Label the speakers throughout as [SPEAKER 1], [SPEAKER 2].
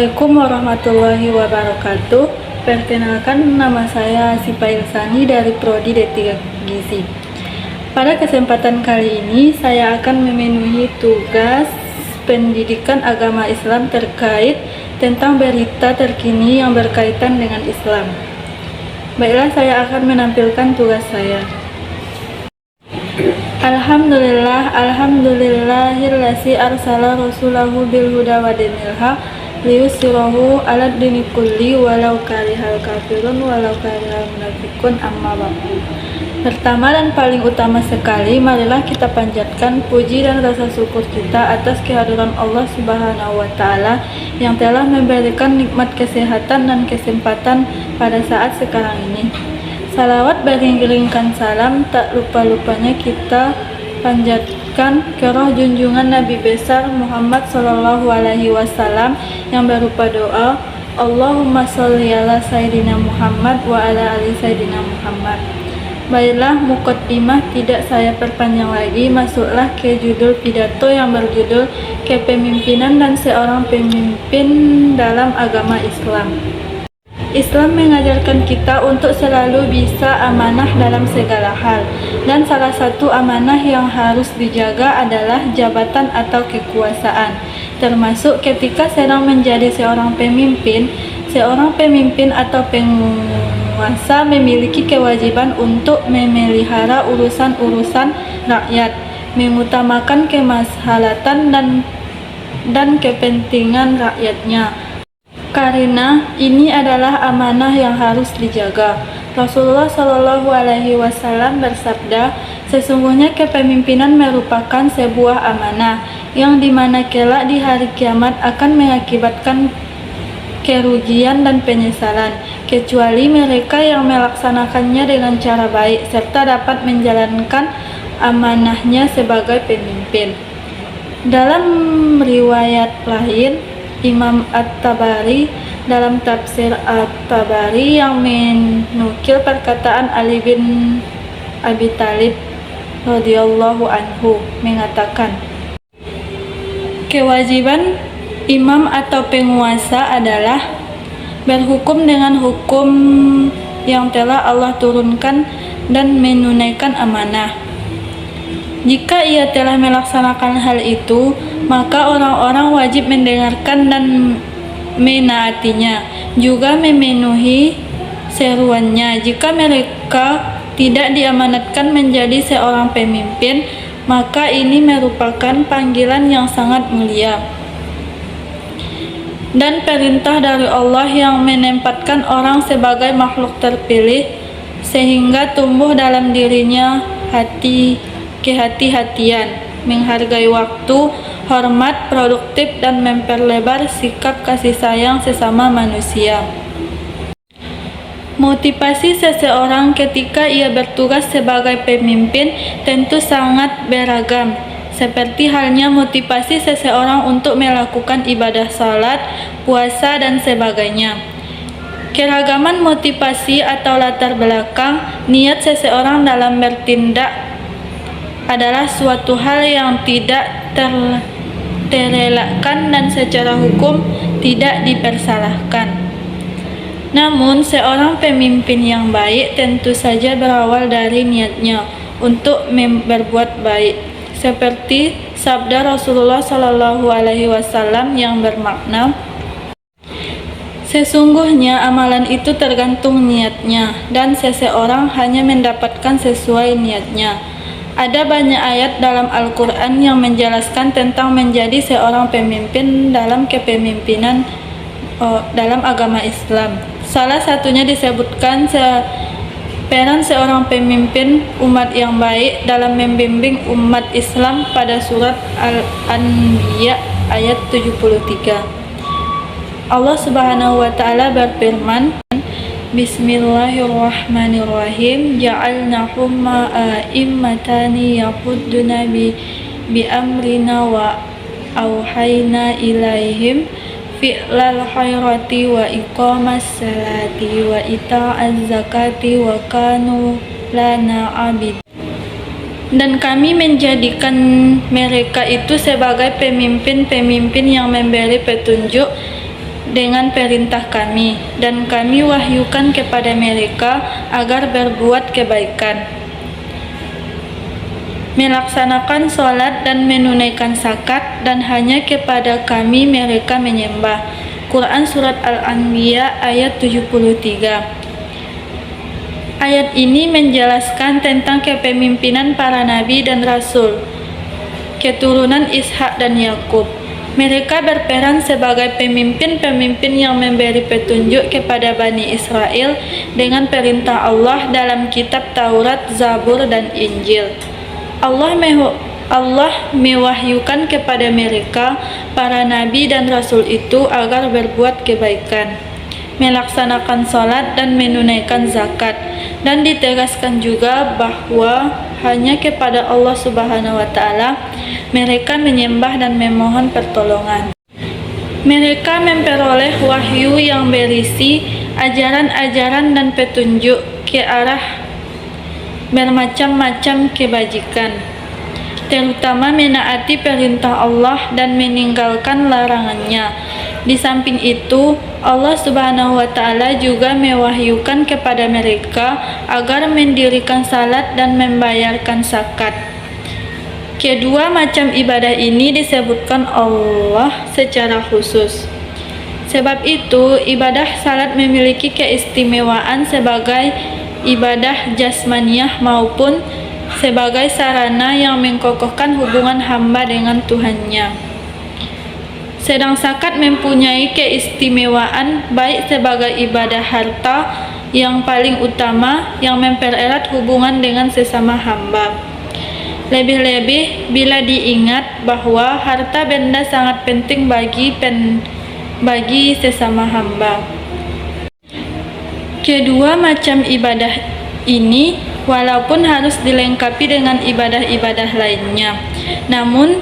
[SPEAKER 1] Assalamualaikum warahmatullahi wabarakatuh. Perkenalkan, nama saya Sipa Ilsani dari Prodi D3 Gizi. Pada kesempatan kali ini saya akan memenuhi tugas pendidikan agama Islam terkait tentang berita terkini yang berkaitan dengan Islam. Baiklah, saya akan menampilkan tugas saya. Alhamdulillahillazi arsala rasulahu bil huda wa dinil haq liyusirahu 'alad dini kulli walau karihal kafirun walau karihal munafiqun amma ba'du. Pertama dan paling utama sekali, marilah kita panjatkan puji dan rasa syukur kita atas kehadiran Allah Subhanahu wa Ta'ala yang telah memberikan nikmat kesehatan dan kesempatan pada saat sekarang ini. Salawat beriringkan salam tak lupa-lupanya kita panjatkan ke roh junjungan Nabi besar Muhammad Sallallahu Alaihi Wasallam yang berupa doa Allahumma sholli ala Sayyidina Muhammad wa ala ali Sayyidina Muhammad. Baiklah, muqaddimah tidak saya perpanjang lagi, masuklah ke judul pidato yang berjudul Kepemimpinan dan Seorang Pemimpin dalam Agama Islam. Islam mengajarkan kita untuk selalu bisa amanah dalam segala hal, dan salah satu amanah yang harus dijaga adalah jabatan atau kekuasaan, termasuk ketika sedang menjadi seorang pemimpin atau penguasa memiliki kewajiban untuk memelihara urusan-urusan rakyat, mengutamakan kemaslahatan dan kepentingan rakyatnya. Karena ini adalah amanah yang harus dijaga. Rasulullah Shallallahu Alaihi Wasallam bersabda, sesungguhnya kepemimpinan merupakan sebuah amanah yang dimana kelak di hari kiamat akan mengakibatkan kerugian dan penyesalan, kecuali mereka yang melaksanakannya dengan cara baik serta dapat menjalankan amanahnya sebagai pemimpin. Dalam riwayat lain, Imam At-Tabari dalam tafsir At-Tabari yang menukil perkataan Ali bin Abi Thalib radhiyallahu anhu mengatakan, kewajiban imam atau penguasa adalah berhukum dengan hukum yang telah Allah turunkan dan menunaikan amanah. Jika ia telah melaksanakan hal itu, maka orang-orang wajib mendengarkan dan menaatinya, juga memenuhi seruannya. Jika mereka tidak diamanatkan menjadi seorang pemimpin, maka ini merupakan panggilan yang sangat mulia dan perintah dari Allah yang menempatkan orang sebagai makhluk terpilih, sehingga tumbuh dalam dirinya kehati-hatian, menghargai waktu, hormat, produktif, dan memperlebar sikap kasih sayang sesama manusia. Motivasi seseorang ketika ia bertugas sebagai pemimpin tentu sangat beragam, seperti halnya motivasi seseorang untuk melakukan ibadah salat, puasa, dan sebagainya. Keragaman motivasi atau latar belakang niat seseorang dalam bertindak adalah suatu hal yang tidak terelakkan dan secara hukum tidak dipersalahkan. Namun, seorang pemimpin yang baik tentu saja berawal dari niatnya untuk berbuat baik, seperti sabda Rasulullah Shallallahu Alaihi Wasallam yang bermakna, sesungguhnya amalan itu tergantung niatnya, dan seseorang hanya mendapatkan sesuai niatnya. Ada banyak ayat dalam Al-Quran yang menjelaskan tentang menjadi seorang pemimpin dalam kepemimpinan dalam agama Islam. Salah satunya disebutkan peran seorang pemimpin umat yang baik dalam membimbing umat Islam pada surat Al-Anbiya ayat 73. Allah Subhanahu wa Ta'ala berfirman, Bismillahirrahmanirrahim. Ja'alnahum a'immatani yaqudduna bi amrina wa auhayna ilaihim fi'lal khairati wa iqamas salati wa ita'az zakati wa kanu lana abid. Dan kami menjadikan mereka itu sebagai pemimpin-pemimpin yang memberi petunjuk dengan perintah kami, dan kami wahyukan kepada mereka agar berbuat kebaikan, melaksanakan sholat dan menunaikan zakat, dan hanya kepada kami mereka menyembah. Quran Surat Al-Anbiya ayat 73. Ayat ini menjelaskan tentang kepemimpinan para nabi dan rasul, keturunan Ishak dan Yakub. Mereka berperan sebagai pemimpin-pemimpin yang memberi petunjuk kepada Bani Israel dengan perintah Allah dalam kitab Taurat, Zabur, dan Injil. Allah mewahyukan kepada mereka, para nabi dan rasul itu, agar berbuat kebaikan, melaksanakan sholat dan menunaikan zakat, dan ditegaskan juga bahwa hanya kepada Allah Subhanahu wa Ta'ala mereka menyembah dan memohon pertolongan. Mereka memperoleh wahyu yang berisi ajaran-ajaran dan petunjuk ke arah bermacam-macam kebajikan, terutama menaati perintah Allah dan meninggalkan larangannya. Di samping itu, Allah Subhanahu wa Ta'ala juga mewahyukan kepada mereka agar mendirikan salat dan membayarkan zakat. Kedua macam ibadah ini disebutkan Allah secara khusus. Sebab itu, ibadah salat memiliki keistimewaan sebagai ibadah jasmaniah maupun sebagai sarana yang menkokohkan hubungan hamba dengan Tuhannya. Sedang zakat mempunyai keistimewaan baik sebagai ibadah harta yang paling utama yang mempererat hubungan dengan sesama hamba. Lebih-lebih bila diingat bahwa harta benda sangat penting bagi sesama hamba. Kedua macam ibadah ini walaupun harus dilengkapi dengan ibadah-ibadah lainnya, namun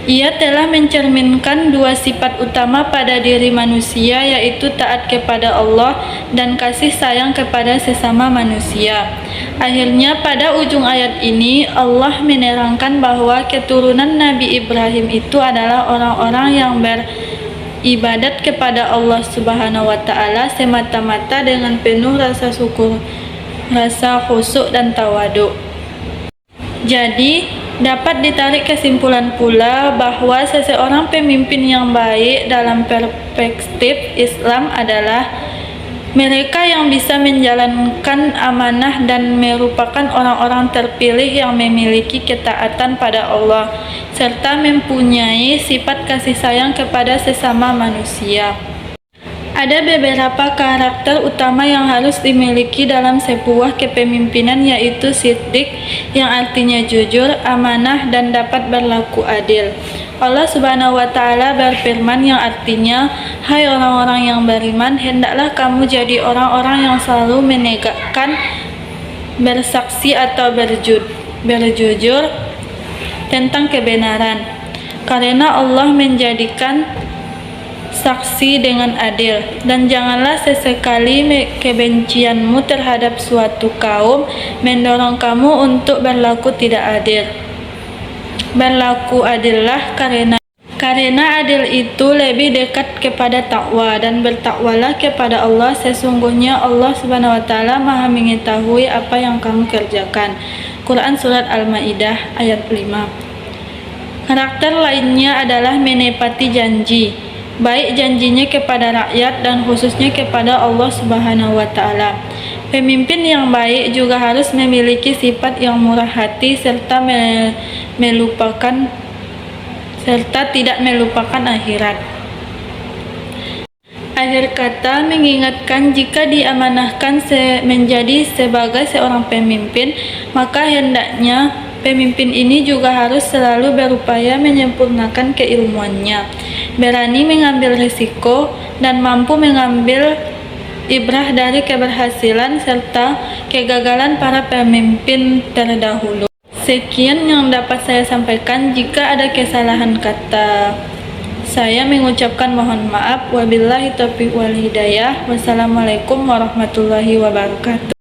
[SPEAKER 1] ia telah mencerminkan dua sifat utama pada diri manusia, yaitu taat kepada Allah dan kasih sayang kepada sesama manusia. Akhirnya pada ujung ayat ini Allah menerangkan bahwa keturunan Nabi Ibrahim itu adalah orang-orang yang beribadat kepada Allah Subhanahu wa Ta'ala semata-mata dengan penuh rasa syukur, rasa khusyuk dan tawaduk. Jadi dapat ditarik kesimpulan pula bahwa seseorang pemimpin yang baik dalam perspektif Islam adalah mereka yang bisa menjalankan amanah dan merupakan orang-orang terpilih yang memiliki ketaatan pada Allah serta mempunyai sifat kasih sayang kepada sesama manusia. Ada beberapa karakter utama yang harus dimiliki dalam sebuah kepemimpinan, yaitu siddiq yang artinya jujur, amanah, dan dapat berlaku adil. Allah Subhanahu wa Ta'ala berfirman yang artinya, "Hai orang-orang yang beriman, hendaklah kamu jadi orang-orang yang selalu menegakkan bersaksi atau berjujur tentang kebenaran, karena Allah menjadikan saksi dengan adil, dan janganlah sesekali kebencianmu terhadap suatu kaum mendorong kamu untuk berlaku tidak adil. Berlaku adillah karena adil itu lebih dekat kepada takwa, dan bertakwalah kepada Allah, sesungguhnya Allah Subhanahu wa Ta'ala Maha mengetahui apa yang kamu kerjakan." Quran Surat Al-Maidah ayat 5. Karakter lainnya adalah menepati janji, baik janjinya kepada rakyat dan khususnya kepada Allah Subhanahu wa Ta'ala. Pemimpin yang baik juga harus memiliki sifat yang murah hati serta tidak melupakan akhirat. Akhir kata, mengingatkan jika diamanahkan menjadi sebagai seorang pemimpin, maka hendaknya pemimpin ini juga harus selalu berupaya menyempurnakan keilmuannya, berani mengambil risiko, dan mampu mengambil ibrah dari keberhasilan serta kegagalan para pemimpin terdahulu. Sekian yang dapat saya sampaikan. Jika ada kesalahan kata, saya mengucapkan mohon maaf. Wabillahi taufiq wal hidayah. Wassalamualaikum warahmatullahi wabarakatuh.